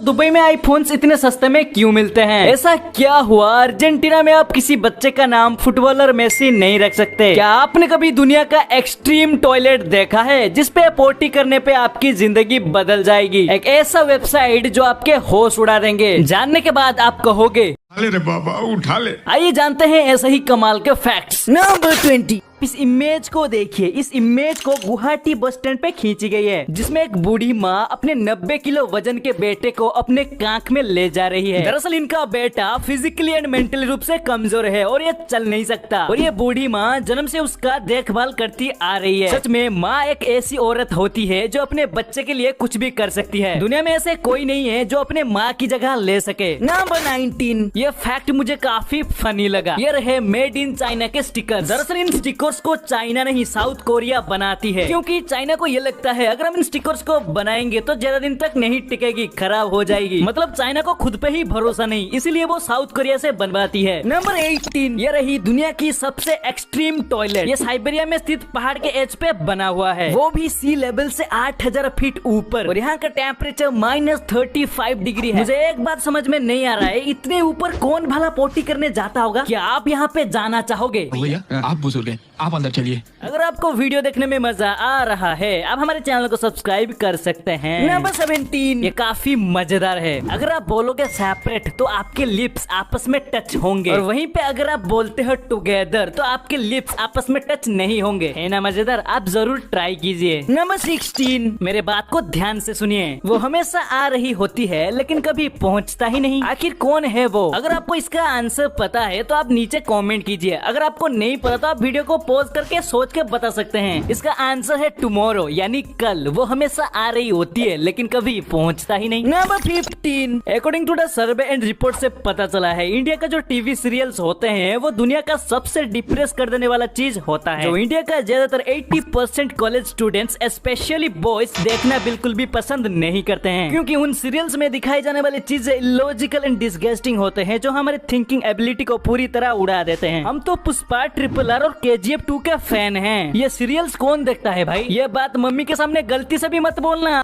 Dubai में iPhones इतने सस्ते में क्यों मिलते हैं? ऐसा क्या हुआ अर्जेंटीना में आप किसी बच्चे का नाम फुटबॉलर मेसी नहीं रख सकते? क्या आपने कभी दुनिया का एक्सट्रीम टॉयलेट देखा है जिसपे पोटी करने पे आपकी जिंदगी बदल जाएगी? एक ऐसा वेबसाइट जो आपके होश उड़ा देंगे। जानने के बाद आप कहोगे रे बाबा उठा ले। आइए जानते हैं ऐसे ही कमाल के फैक्ट्स। नंबर 20। इस इमेज को देखिए। इस इमेज को गुवाहाटी बस स्टैंड पे खींची गई है, जिसमें एक बूढ़ी माँ अपने 90 किलो वजन के बेटे को अपने कांख में ले जा रही है। दरअसल इनका बेटा फिजिकली एंड मेंटली रूप से कमजोर है और ये चल नहीं सकता, और ये बूढ़ी माँ जन्म से उसका देखभाल करती आ रही है। सच में माँ एक ऐसी औरत होती है जो अपने बच्चे के लिए कुछ भी कर सकती है। दुनिया में ऐसे कोई नहीं है जो अपने माँ की जगह ले सके। नंबर 19। ये फैक्ट मुझे काफी फनी लगा। ये रहे मेड इन चाइना के स्टिकर्स। दरअसल इन स्टिकर्स को चाइना नहीं साउथ कोरिया बनाती है, क्योंकि चाइना को ये लगता है अगर हम इन स्टिकर्स को बनाएंगे तो ज्यादा दिन तक नहीं टिकेगी, खराब हो जाएगी। मतलब चाइना को खुद पे ही भरोसा नहीं, इसीलिए वो साउथ कोरिया से बनवाती है। नंबर 18। ये रही दुनिया की सबसे एक्सट्रीम टॉयलेट। ये साइबेरिया में स्थित पहाड़ के एज पे बना हुआ है, वो भी सी लेवल से 8000 फीट ऊपर, और यहाँ का टेम्परेचर -35 डिग्री है। मुझे एक बात समझ में नहीं आ रहा है, इतने ऊपर कौन भला पोटी करने जाता होगा? क्या आप यहाँ पे जाना चाहोगे? भैया आप बुजुर्ग हैं, आप अंदर चलिए। अगर आपको वीडियो देखने में मजा आ रहा है, आप हमारे चैनल को सब्सक्राइब कर सकते हैं। नंबर 17। ये काफी मजेदार है। अगर आप बोलोगे सेपरेट तो आपके लिप्स आपस में टच होंगे, और वहीं पे अगर आप बोलते हो टुगेदर तो आपके लिप्स आपस में टच नहीं होंगे। है ना मजेदार? आप जरूर ट्राई कीजिए। नंबर 16। मेरे बात को ध्यान से सुनिए। वो हमेशा आ रही होती है लेकिन कभी पहुँचता ही नहीं। आखिर कौन है वो? अगर आपको इसका आंसर पता है तो आप नीचे कॉमेंट कीजिए। अगर आपको नहीं पता तो आप वीडियो को पॉज करके सोच के बता सकते हैं। इसका आंसर है टुमारो, यानी कल। वो हमेशा आ रही होती है लेकिन कभी पहुंचता ही नहीं। Number 15। According to the survey and report से पता चला है इंडिया का जो टीवी सीरियल्स होते हैं वो दुनिया का सबसे डिप्रेस कर देने वाला चीज होता है, जो इंडिया का ज्यादातर 80% कॉलेज स्टूडेंट्स स्पेशली बॉयज देखना बिल्कुल भी पसंद नहीं करते हैं, क्योंकि उन सीरियल्स में दिखाई जाने वाली चीजें इलॉजिकल एंड डिसगस्टिंग होते हैं, जो हमारे थिंकिंग एबिलिटी को पूरी तरह उड़ा देते हैं। हम तो पुष्पा, RRR और KGF 2 के फैन हैं। ये सीरियल्स कौन देखता है भाई? ये बात मम्मी के सामने गलती से भी मत बोलना।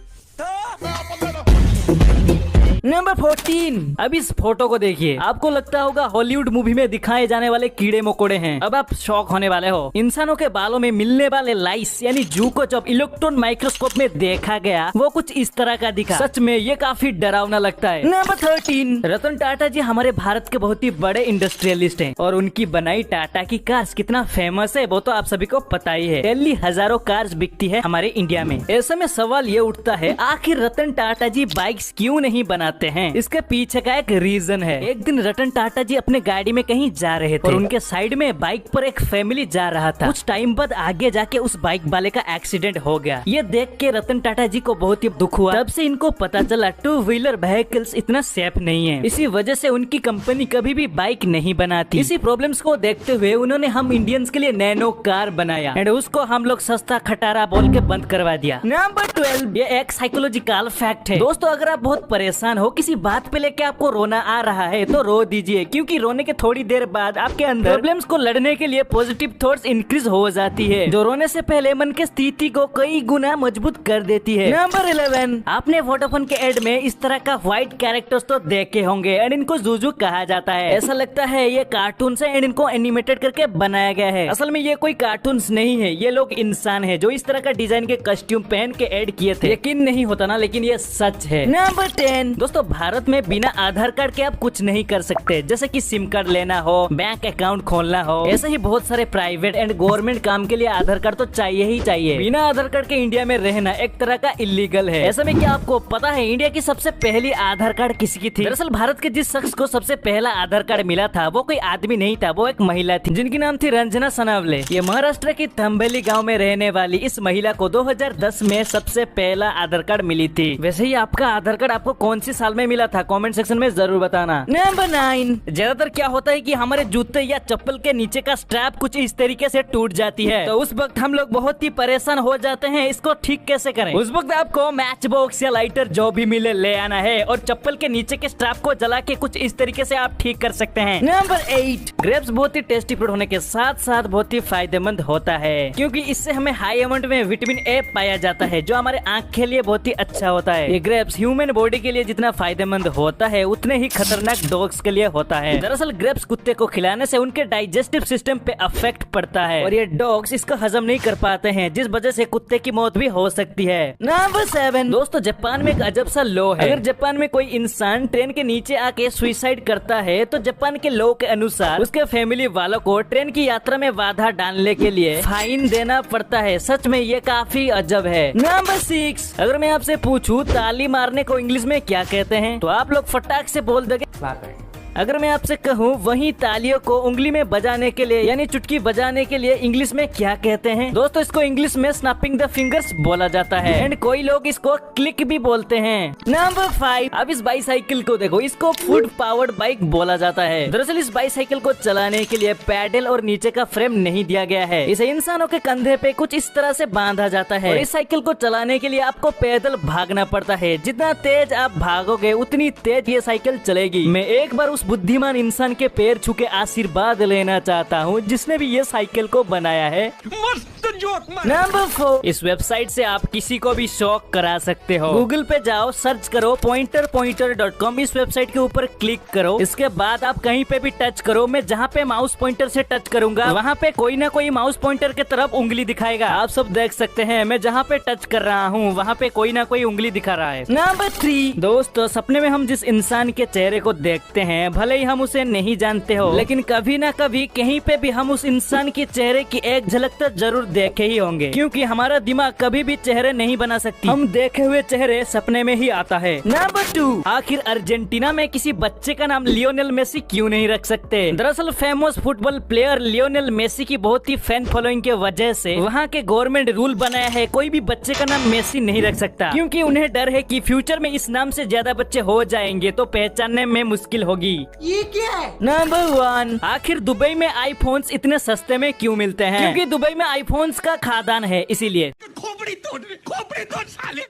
नंबर 14। अब इस फोटो को देखिए। आपको लगता होगा हॉलीवुड मूवी में दिखाए जाने वाले कीड़े मकोड़े हैं। अब आप शॉक होने वाले हो। इंसानों के बालों में मिलने वाले लाइस यानी जू को जब इलेक्ट्रॉन माइक्रोस्कोप में देखा गया वो कुछ इस तरह का दिखा। सच में ये काफी डरावना लगता है। नंबर 13। रतन टाटा जी हमारे भारत के बहुत ही बड़े इंडस्ट्रियलिस्ट हैं, और उनकी बनाई टाटा की कार्स कितना फेमस है वो तो आप सभी को पता ही है। डेली हजारों कार्स बिकती है हमारे इंडिया में। ऐसे में सवाल ये उठता है आखिर रतन टाटा जी बाइक्स क्यों नहीं बनाते हैं? इसके पीछे का एक रीजन है। एक दिन रतन टाटा जी अपने गाड़ी में कहीं जा रहे थे और उनके साइड में बाइक पर एक फैमिली जा रहा था। कुछ टाइम बाद आगे जाके उस बाइक वाले का एक्सीडेंट हो गया। ये देख के रतन टाटा जी को बहुत ही दुख हुआ। तब से इनको पता चला 2 व्हीलर व्हीकल्स इतना सेफ नहीं है। इसी वजह से उनकी कंपनी कभी भी बाइक नहीं बनाती। इसी प्रॉब्लम्स को देखते हुए उन्होंने हम इंडियंस के लिए नैनो कार बनाया, एंड उसको हम लोग सस्ता खटारा बोल के बंद करवा दिया। नंबर 12। ये एक साइकोलॉजिकल फैक्ट है। दोस्तों अगर आप बहुत परेशान हो, किसी बात पे लेके आपको रोना आ रहा है तो रो दीजिए, क्योंकि रोने के थोड़ी देर बाद आपके अंदर प्रॉब्लम्स को लड़ने के लिए पॉजिटिव थॉट्स इंक्रीज हो जाती है, जो रोने से पहले मन की स्थिति को कई गुना मजबूत कर देती है। नंबर 11। आपने वोडाफोन के एड में इस तरह का व्हाइट कैरेक्टर्स तो देखे होंगे, एंड इनको जूजू कहा जाता है। ऐसा लगता है ये कार्टून है एंड इनको एनिमेटेड करके बनाया गया है। असल में ये कोई कार्टून नहीं है, ये लोग इंसान है जो इस तरह का डिजाइन के कस्ट्यूम पहन के एड किए थे। यकीन नहीं होता ना, लेकिन ये सच है। नंबर 10। दोस्तों भारत में बिना आधार कार्ड के आप कुछ नहीं कर सकते, जैसे कि सिम कार्ड लेना हो, बैंक अकाउंट खोलना हो। ऐसे ही बहुत सारे प्राइवेट एंड गवर्नमेंट काम के लिए आधार कार्ड तो चाहिए ही चाहिए। बिना आधार कार्ड के इंडिया में रहना एक तरह का इलीगल है। ऐसे में क्या आपको पता है इंडिया की सबसे पहली आधार कार्ड किसकी थी? दरअसल भारत के जिस शख्स को सबसे पहला आधार कार्ड मिला था वो कोई आदमी नहीं था, वो एक महिला थी जिनकी नाम थी रंजना सनावले। ये महाराष्ट्र की थंबेली गाँव में रहने वाली इस महिला को 2010 में सबसे पहला आधार कार्ड मिली थी। वैसे ही आपका आधार कार्ड आपको कौन सी साल में मिला था? कमेंट सेक्शन में जरूर बताना। नंबर 9। ज्यादातर क्या होता है कि हमारे जूते या चप्पल के नीचे का स्ट्रैप कुछ इस तरीके से टूट जाती है, तो उस वक्त हम लोग बहुत ही परेशान हो जाते हैं। इसको ठीक कैसे करें? उस वक्त आपको मैच बॉक्स या लाइटर जो भी मिले ले आना है, और चप्पल के नीचे के स्ट्रैप को जला के कुछ इस तरीके से आप ठीक कर सकते हैं। नंबर 8। ग्रेप्स बहुत ही टेस्टी फ्रूट होने के साथ साथ बहुत ही फायदेमंद होता है, क्योंकि इससे हमें हाई अमाउंट में विटामिन ए पाया जाता है, जो हमारे आँख के लिए बहुत ही अच्छा होता है। ये ग्रेप्स ह्यूमन बॉडी के लिए जितना फायदेमंद होता है उतने ही खतरनाक डॉग्स के लिए होता है। दरअसल ग्रेप्स कुत्ते को खिलाने से उनके डाइजेस्टिव सिस्टम पे अफेक्ट पड़ता है और ये डॉग्स इसको हजम नहीं कर पाते हैं, जिस वजह से कुत्ते की मौत भी हो सकती है। नंबर 7 दोस्तों, जापान में एक अजब सा लॉ है। अगर जापान में कोई इंसान ट्रेन के नीचे आके सुसाइड करता है तो जापान के लॉ के अनुसार उसके फैमिली वालों को ट्रेन की यात्रा में बाधा डालने के लिए फाइन देना पड़ता है। सच में ये काफी अजब है। नंबर 6, अगर मैं आपसे पूछूं ताली मारने को इंग्लिश में क्या कहते हैं तो आप लोग फटाक से बोल दोगे। अगर मैं आपसे कहूँ वही तालियों को उंगली में बजाने के लिए यानी चुटकी बजाने के लिए इंग्लिश में क्या कहते हैं दोस्तों, इसको इंग्लिश में स्नैपिंग द फिंगर्स बोला जाता है एंड कोई लोग इसको क्लिक भी बोलते हैं। नंबर 5, अब इस बाईसाइकिल को देखो, इसको फुट पावर्ड बाइक बोला जाता है। दरअसल इस बाईसाइकिल को चलाने के लिए पैडल और नीचे का फ्रेम नहीं दिया गया है, इसे इंसानों के कंधे पे कुछ इस तरह से बांधा जाता है और इस साइकिल को चलाने के लिए आपको पैदल भागना पड़ता है। जितना तेज आप भागोगे उतनी तेज ये साइकिल चलेगी। मैं एक बार उस बुद्धिमान इंसान के पैर छू के आशीर्वाद लेना चाहता हूँ जिसने भी ये साइकिल को बनाया है। नंबर 4, इस वेबसाइट से आप किसी को भी शॉक करा सकते हो। गूगल पे जाओ, सर्च करो pointer.com। इस वेबसाइट के ऊपर क्लिक करो, इसके बाद आप कहीं पे भी टच करो। मैं जहाँ पे माउस पॉइंटर से टच करूंगा वहाँ पे कोई ना कोई माउस पॉइंटर के तरफ उंगली दिखाएगा। आप सब देख सकते हैं मैं जहाँ पे टच कर रहा हूँ वहाँ पे कोई ना कोई उंगली दिखा रहा है। नंबर 3, दोस्तों सपने में हम जिस इंसान के चेहरे को देखते हैं भले ही हम उसे नहीं जानते हो, लेकिन कभी ना कभी कहीं पे भी हम उस इंसान के चेहरे की एक झलक तो जरूर देखे ही होंगे, क्योंकि हमारा दिमाग कभी भी चेहरे नहीं बना सकती, हम देखे हुए चेहरे सपने में ही आता है। नंबर 2, आखिर अर्जेंटीना में किसी बच्चे का नाम लियोनेल मेसी क्यों नहीं रख सकते। दरअसल famous football player Lionel Messi की बहुत ही फैन फॉलोइंग के वजह से वहाँ के गवर्नमेंट रूल बनाया है कोई भी बच्चे का नाम मेसी नहीं रख सकता, क्योंकि उन्हें डर है कि फ्यूचर में इस नाम से ज्यादा बच्चे हो जाएंगे तो पहचानने में मुश्किल होगी। ये क्या है। नंबर 1, आखिर दुबई में आईफोन्स इतने सस्ते में क्यों मिलते हैं, क्योंकि दुबई में आईफोन्स का खादान है इसीलिए। खोपड़ी तोड़ साले।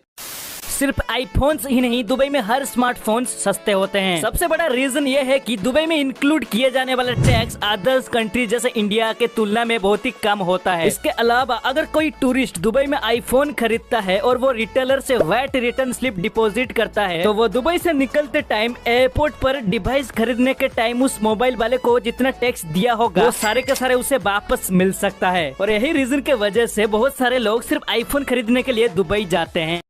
सिर्फ आईफोन्स ही नहीं, दुबई में हर स्मार्टफोन सस्ते होते हैं। सबसे बड़ा रीजन ये है कि दुबई में इंक्लूड किए जाने वाला टैक्स अदर्स कंट्री जैसे इंडिया के तुलना में बहुत ही कम होता है। इसके अलावा अगर कोई टूरिस्ट दुबई में आईफोन खरीदता है और वो रिटेलर से वैट रिटर्न स्लिप डिपॉजिट करता है तो वो दुबई से निकलते टाइम एयरपोर्ट पर डिवाइस खरीदने के टाइम उस मोबाइल वाले को जितना टैक्स दिया होगा वो सारे के सारे उसे वापस मिल सकता है। और यही रीजन के वजह से बहुत सारे लोग सिर्फ आईफोन खरीदने के लिए दुबई जाते हैं।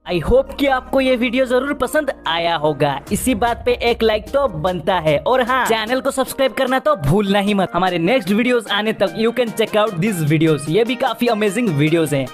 आई होप कि आपको ये वीडियो जरूर पसंद आया होगा। इसी बात पे एक लाइक तो बनता है और हाँ, चैनल को सब्सक्राइब करना तो भूलना ही मत। हमारे नेक्स्ट वीडियोस आने तक you can check out this videos, ये भी काफी अमेजिंग वीडियोस हैं।